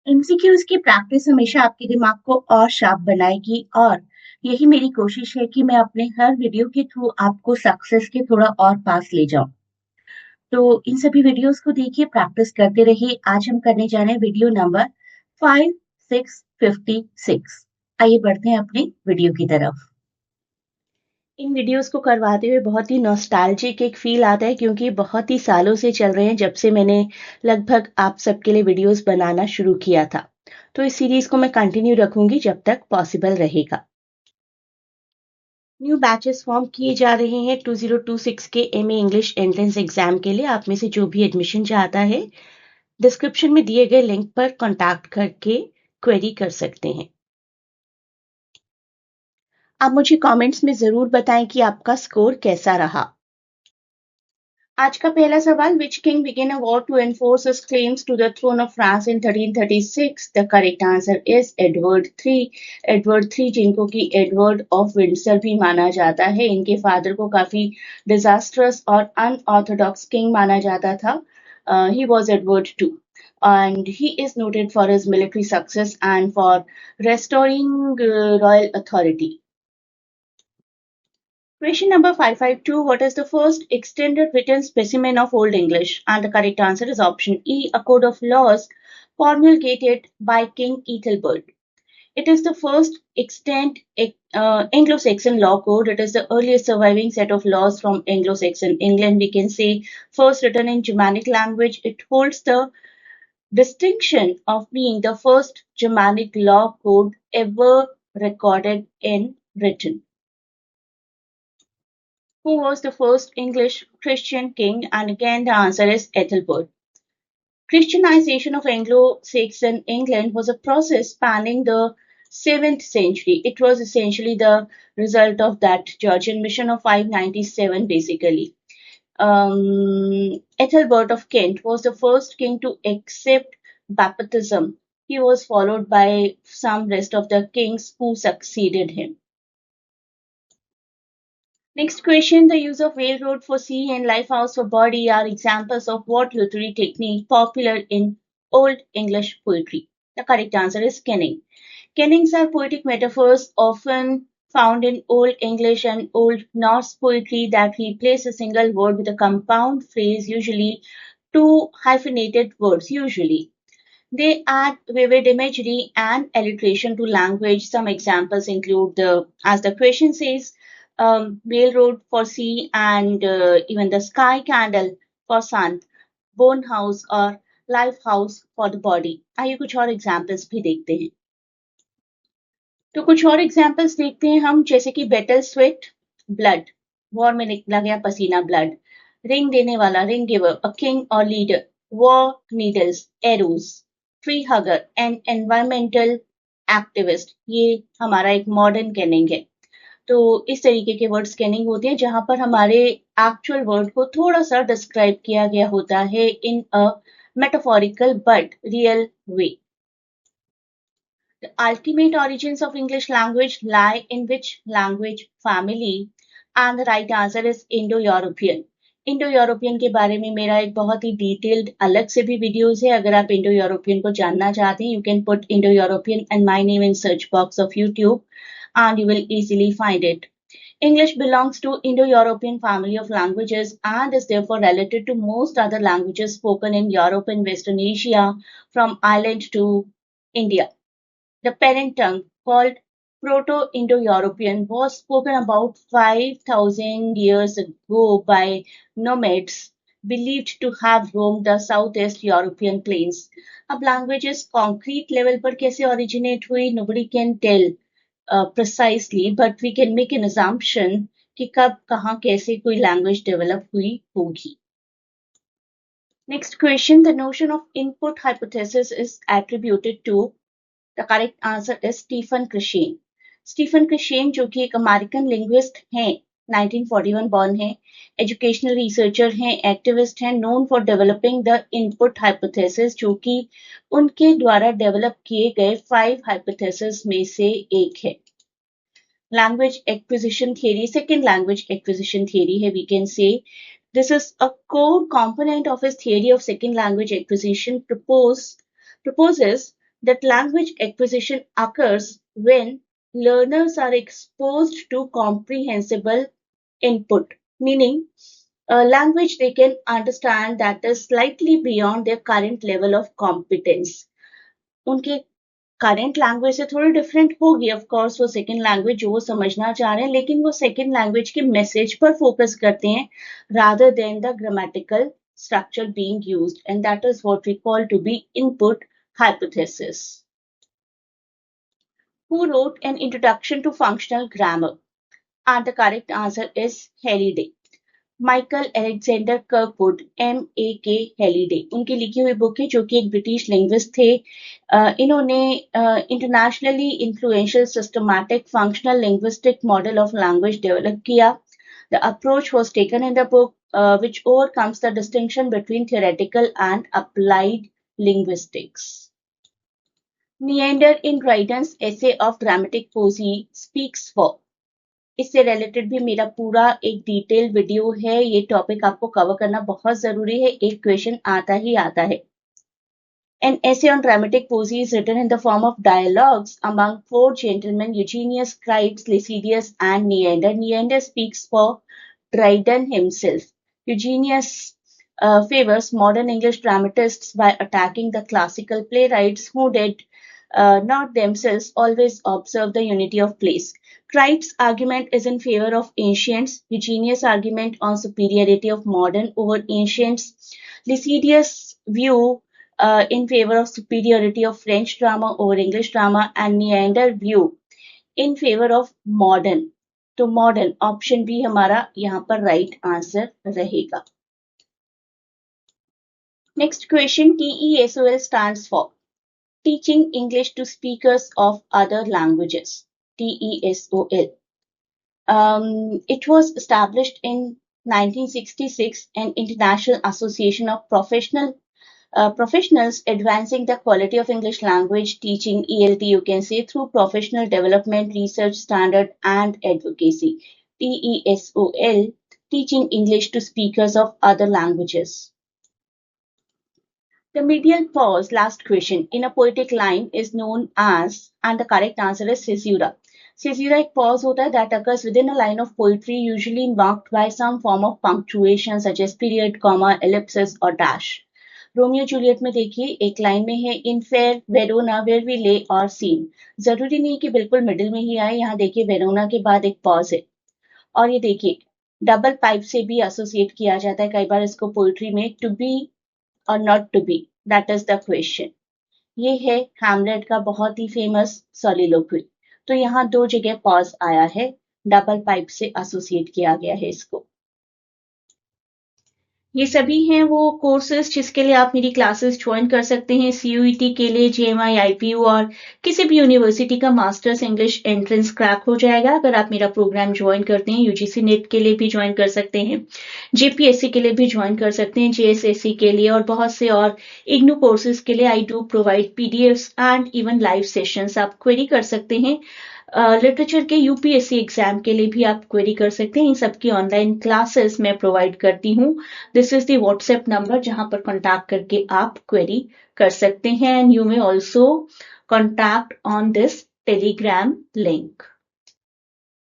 MCQs की practice हमेशा आपके दिमाग को और शार्प बनाएगी और यही मेरी कोशिश है कि मैं अपने हर वीडियो के थ्रू आपको सक्सेस के थोड़ा और पास ले जाऊं। तो इन सभी वीडियोस को देखिए, प्रैक्टिस करते रहिए। आज हम करने जा रहे हैं वीडियो नंबर 5656। आइए बढ़ते हैं अपने वीडियो की तरफ। इन वीडियोस को करवाते हुए बहुत ही नॉस्टैल्जिक एक फील आता है, क्योंकि बहुत ही सालों से चल रहे हैं जब से मैंने लगभग आप सबके लिए वीडियोस बनाना शुरू किया था। तो इस सीरीज को मैं कंटिन्यू रखूंगी जब तक पॉसिबल रहेगा। न्यू बैचेस फॉर्म किए जा रहे हैं 2026 के एमए इंग्लिश एंट्रेंस एग्जाम के लिए। आप में से जो भी एडमिशन चाहता है, डिस्क्रिप्शन में दिए गए लिंक पर कॉन्टैक्ट करके क्वेरी कर सकते हैं। आप मुझे कमेंट्स में जरूर बताएं कि आपका स्कोर कैसा रहा। आज का पहला सवाल, which king begin a war to enforce his claims to the throne of France in 1336? The correct answer is Edward three. Edward three, जिनको कि एडवर्ड ऑफ विंडसर भी माना जाता है। इनके फादर को काफी डिजास्टरस और अनऑर्थोडॉक्स किंग माना जाता था। He was Edward two and he is noted for his military success and for restoring royal authority. Question number 552. What is the first extended written specimen of Old English? And the correct answer is option E, a code of laws promulgated by King Ethelbert. It is the first extant Anglo-Saxon law code. It is the earliest surviving set of laws from Anglo-Saxon England. We can say first written in Germanic language. It holds the distinction of being the first Germanic law code ever recorded in written. Who was the first English Christian king? And again, the answer is Ethelbert. Christianization of Anglo-Saxon England was a process spanning the 7th century. It was essentially the result of that Georgian mission of 597, basically. Ethelbert of Kent was the first king to accept baptism. He was followed by some rest of the kings who succeeded him. Next question, the use of railroad for sea and lifehouse for body are examples of what literary technique popular in Old English poetry? The correct answer is kenning. Kennings are poetic metaphors often found in Old English and Old Norse poetry that replace a single word with a compound phrase, usually two hyphenated words, usually. They add vivid imagery and alliteration to language. Some examples include as the question says, railroad for sea and even the sky candle for sun, bone house और life house for the body. आइए कुछ और examples भी देखते हैं। तो कुछ और एग्जाम्पल्स देखते हैं हम, जैसे कि बेटल स्वेट, ब्लड, वॉर में निकला गया पसीना, ब्लड। रिंग देने वाला, रिंग गिवर, अ किंग और leader, war needles, arrows. Tree हगर, N environmental activist, ये हमारा एक मॉडर्न कैनिंग है। तो इस तरीके के वर्ड स्कैनिंग होते हैं जहां पर हमारे एक्चुअल वर्ड को थोड़ा सा डिस्क्राइब किया गया होता है in a metaphorical but real way. The ultimate origins of English language lie in which language family? And the right answer is Indo-European. Indo European के बारे में मेरा एक बहुत ही डिटेल्ड अलग से भी वीडियोस है। अगर आप इंडो यूरोपियन को जानना चाहते हैं, you can put Indo European and my name in search box of YouTube and you will easily find it. English belongs to Indo-European family of languages and is therefore related to most other languages spoken in Europe and Western Asia, from Ireland to India. The parent tongue, called Proto-Indo-European, was spoken about 5,000 years ago by nomads believed to have roamed the southeast European plains. अब languages concrete level पर कैसे originate हुई, nobody can tell precisely, but we can make an assumption कि कब कहाँ कैसे कोई language develop हुई होगी. Next question, the notion of input hypothesis is attributed to, the correct answer is Stephen Krishnan. Stephen Krashen, जो कि एक अमेरिकन लिंग्विस्ट हैं, 1941 बॉर्न हैं, एजुकेशनल रिसर्चर हैं, एक्टिविस्ट हैं, known for developing the input hypothesis, जो कि उनके द्वारा डेवलप किए गए 5 हाइपोथेसिस में से एक है। Language acquisition theory, second language acquisition theory है, we can say this is a core component of his theory of second language acquisition proposes that language acquisition occurs when learners are exposed to comprehensible input, meaning a language they can understand that is slightly beyond their current level of competence. उनके current language से थोड़ी different होगी of course वो second language जो वो समझना चाह रहे हैं, लेकिन वो सेकंड लैंग्वेज के मैसेज पर फोकस करते हैं rather than the grammatical structure being used, and that is what we call to be input hypothesis. Who wrote an introduction to functional grammar? And the correct answer is Halliday. Michael Alexander Kirkwood MAK Halliday उनकी लिखी हुई book है जो कि एक British linguist थे. इन्होंने internationally influential systematic functional linguistic model of language develop किया. The approach was taken in the book which overcomes the distinction between theoretical and applied linguistics. Neander in Dryden's essay of dramatic poesy speaks for. इससे related भी मेरा पूरा एक detail video है. ये topic आपको cover करना बहुत जरूरी है, एक क्वेश्चन आता ही आता है. An essay on dramatic poesy is written in the form of dialogues among four gentlemen, Eugenius, Crites, Lycidius, and Neander. Neander speaks for Dryden himself. Eugenius favors modern English dramatists by attacking the classical playwrights who did not themselves always observe the unity of place. Crites' argument is in favor of ancients, Eugenius' argument on superiority of modern over ancients, Lycidius' view in favor of superiority of French drama over English drama, and Neander view in favor of modern. तो modern option B हमारा यहाँ पर right answer रहेगा. Next question. TESOL stands for Teaching English to Speakers of Other Languages. TESOL. It was established in 1966, an international association of professionals advancing the quality of English language teaching, ELT you can say, through professional development, research, standard and advocacy. TESOL, Teaching English to Speakers of Other Languages. The medial pause, last question, in a poetic line is known as, and the correct answer is caesura. Caesura एक pause होता है that occurs within a line of poetry, usually marked by some form of punctuation such as period, comma, ellipsis or dash. Romeo Juliet में देखिए एक line में है इन fair Verona where we ले और सीन. जरूरी नहीं कि बिल्कुल मिडिल में ही आए. यहाँ देखिए वेरोना के बाद एक पॉज है और ये देखिए डबल पाइप से भी एसोसिएट किया जाता है कई बार इसको पोइट्री में. टू बी और not to be, that is the question. ये है हैमलेट का बहुत ही फेमस सॉलिलोक्वी. तो यहाँ दो जगह पॉज आया है, डबल पाइप से एसोसिएट किया गया है इसको. ये सभी हैं वो कोर्सेज जिसके लिए आप मेरी क्लासेस ज्वाइन कर सकते हैं. CUET के लिए JMI, IPU और किसी भी यूनिवर्सिटी का मास्टर्स इंग्लिश एंट्रेंस क्रैक हो जाएगा अगर आप मेरा प्रोग्राम ज्वाइन करते हैं. UGC नेट के लिए भी ज्वाइन कर सकते हैं, JPSC के लिए भी ज्वाइन कर सकते हैं, JSSC के लिए और बहुत से और IGNOU कोर्सेज के लिए I do provide PDFs and even live sessions. आप क्वेरी कर सकते हैं. लिटरेचर के UPSC एग्जाम के लिए भी आप क्वेरी कर सकते हैं. इन सबकी ऑनलाइन क्लासेस मैं प्रोवाइड करती हूँ. This is the WhatsApp number जहां पर कॉन्टैक्ट करके आप क्वेरी कर सकते हैं. And you may also contact on this Telegram link.